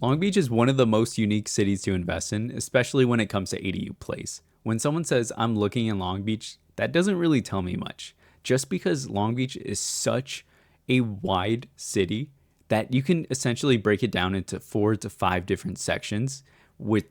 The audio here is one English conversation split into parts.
Long Beach is one of the most unique cities to invest in, especially when it comes to ADU plays. When someone says, I'm looking in Long Beach, that doesn't really tell me much. Just because Long Beach is such a wide city that you can essentially break it down into 4 to 5 different sections with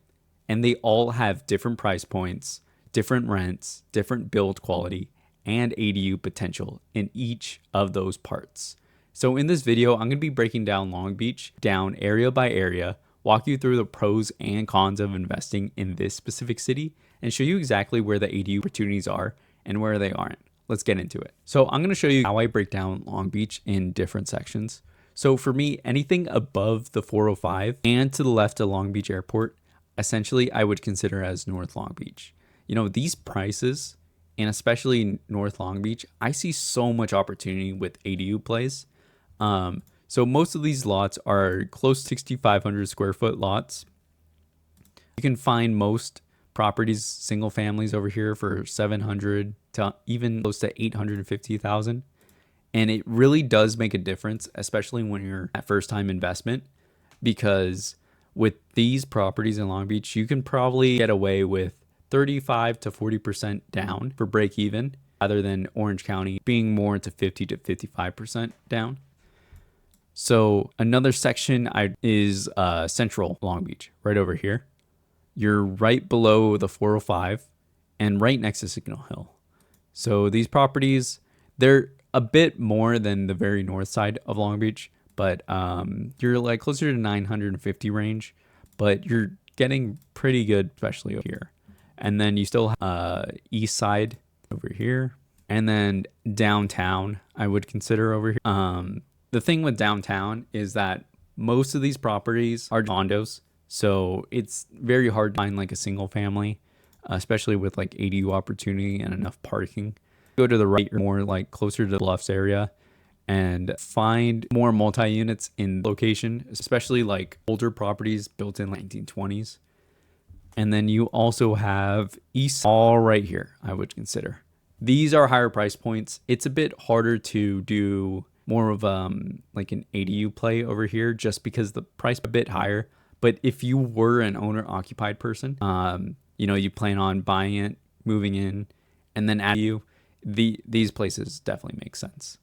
and they all have different price points, different rents, different build quality, and ADU potential in each of those parts. So in this video, I'm going to be breaking down Long Beach down area by area, walk you through the pros and cons of investing in this specific city, and show you exactly where the ADU opportunities are and where they aren't. Let's get into it. So I'm going to show you how I break down Long Beach in different sections. So for me, anything above the 405 and to the left of Long Beach Airport, essentially I would consider as North Long Beach. You know, these prices, and especially North Long Beach, I see so much opportunity with ADU plays. So most of these lots are close to 6,500 square foot lots. You can find most properties, single families over here for 700 to even close to 850,000. And it really does make a difference, especially when you're at first time investment, because with these properties in Long Beach, you can probably get away with 35 to 40% down for break even, rather than Orange County being more into 50 to 55% down. So another section is Central Long Beach, right over here. You're right below the 405 and right next to Signal Hill. So these properties, they're a bit more than the very north side of Long Beach, but you're like closer to 950 range, but you're getting pretty good, especially over here. And then you still have east side over here, and then downtown I would consider over here. The thing with downtown is that most of these properties are condos, so it's very hard to find like a single family, especially with like ADU opportunity and enough parking. Go to the right, you're more like closer to the Bluffs area, and find more multi-units in location, especially like older properties built in 1920s. And then you also have east all right here, I would consider. These are higher price points. It's a bit harder to do more of like an ADU play over here just because the price is a bit higher. But if you were an owner occupied person, you know, you plan on buying it, moving in, and then adding these places definitely make sense.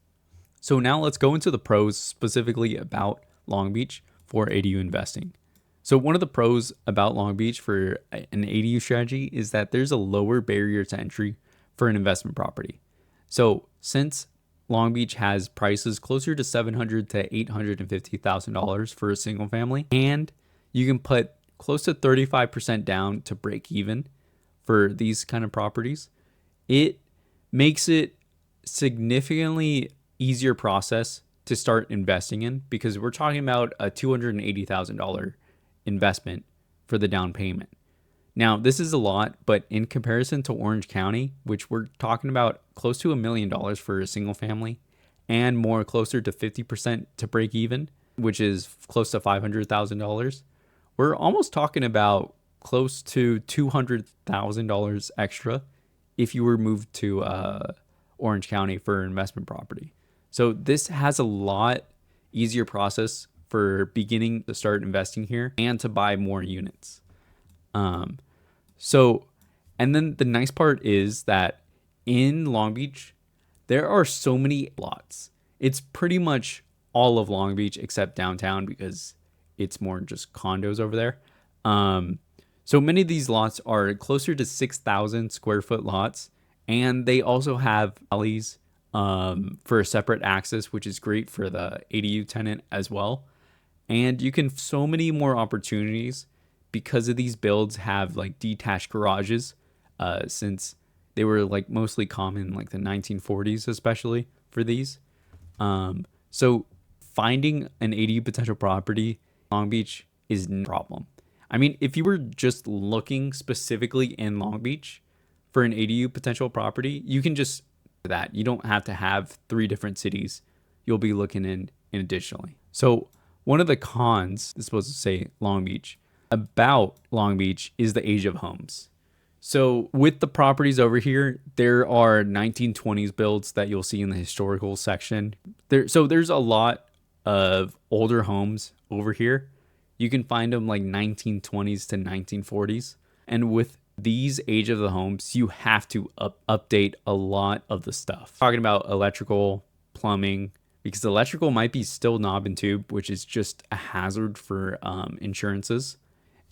So now let's go into the pros specifically about Long Beach for ADU investing. So one of the pros about Long Beach for an ADU strategy is that there's a lower barrier to entry for an investment property. So since Long Beach has prices closer to $700,000 to $850,000 for a single family, and you can put close to 35% down to break even for these kind of properties, it makes it significantly easier process to start investing in, because we're talking about a $280,000 investment for the down payment. Now, this is a lot, but in comparison to Orange County, which we're talking about close to $1 million for a single family and more closer to 50% to break even, which is close to $500,000, we're almost talking about close to $200,000 extra if you were moved to Orange County for an investment property. So this has a lot easier process for beginning to start investing here and to buy more units. And then the nice part is that in Long Beach, there are so many lots. It's pretty much all of Long Beach except downtown because it's more just condos over there. So many of these lots are closer to 6,000 square foot lots, and they also have alleys for a separate access, which is great for the ADU tenant as well. And you can so many more opportunities because of these builds have like detached garages, since they were like mostly common like the 1940s, especially for these. So finding an ADU potential property in Long Beach is no problem. I mean, if you were just looking specifically in Long Beach for an ADU potential property, you can just do that. You don't have to have 3 different cities you'll be looking in additionally. So one of the cons, is supposed to say Long Beach, about Long Beach is the age of homes. So with the properties over here, there are 1920s builds that you'll see in the historical section. So there's a lot of older homes over here. You can find them like 1920s to 1940s. And with these age of the homes, you have to update a lot of the stuff. Talking about electrical, plumbing, because electrical might be still knob and tube, which is just a hazard for insurances.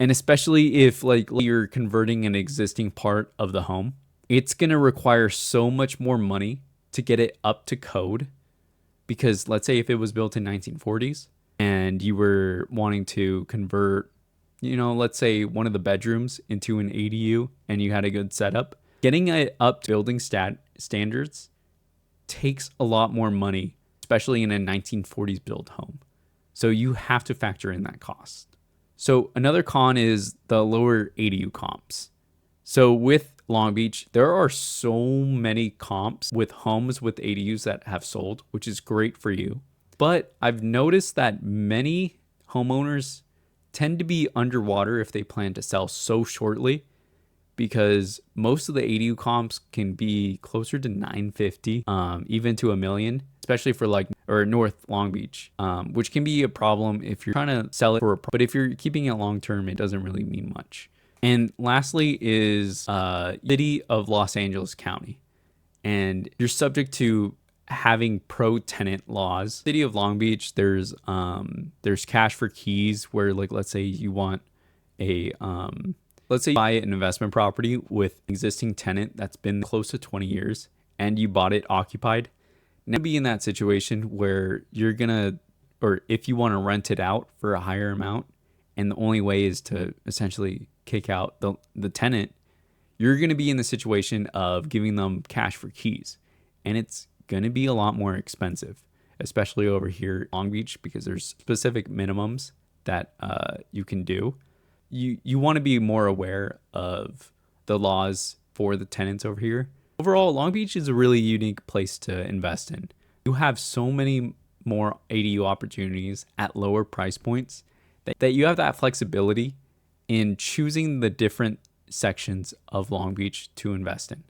And especially if like you're converting an existing part of the home, it's going to require so much more money to get it up to code. Because let's say if it was built in 1940s and you were wanting to convert, let's say one of the bedrooms into an ADU and you had a good setup, getting it up to building standards takes a lot more money, especially in a 1940s build home. So you have to factor in that cost. So another con is the lower ADU comps. So with Long Beach, there are so many comps with homes with ADUs that have sold, which is great for you. But I've noticed that many homeowners tend to be underwater if they plan to sell so shortly, because most of the ADU comps can be closer to 950, even to $1 million, especially for North Long Beach, which can be a problem if you're trying to sell it but if you're keeping it long term, it doesn't really mean much. And lastly is City of Los Angeles County, and you're subject to having pro-tenant laws. City of Long Beach, there's cash for keys, where let's say you want let's say you buy an investment property with existing tenant that's been close to 20 years and you bought it occupied. Now be in that situation where if you want to rent it out for a higher amount, and the only way is to essentially kick out the tenant, you're going to be in the situation of giving them cash for keys. And it's going to be a lot more expensive, especially over here in Long Beach, because there's specific minimums that you can do. You want to be more aware of the laws for the tenants over here. Overall, Long Beach is a really unique place to invest in. You have so many more ADU opportunities at lower price points that you have that flexibility in choosing the different sections of Long Beach to invest in.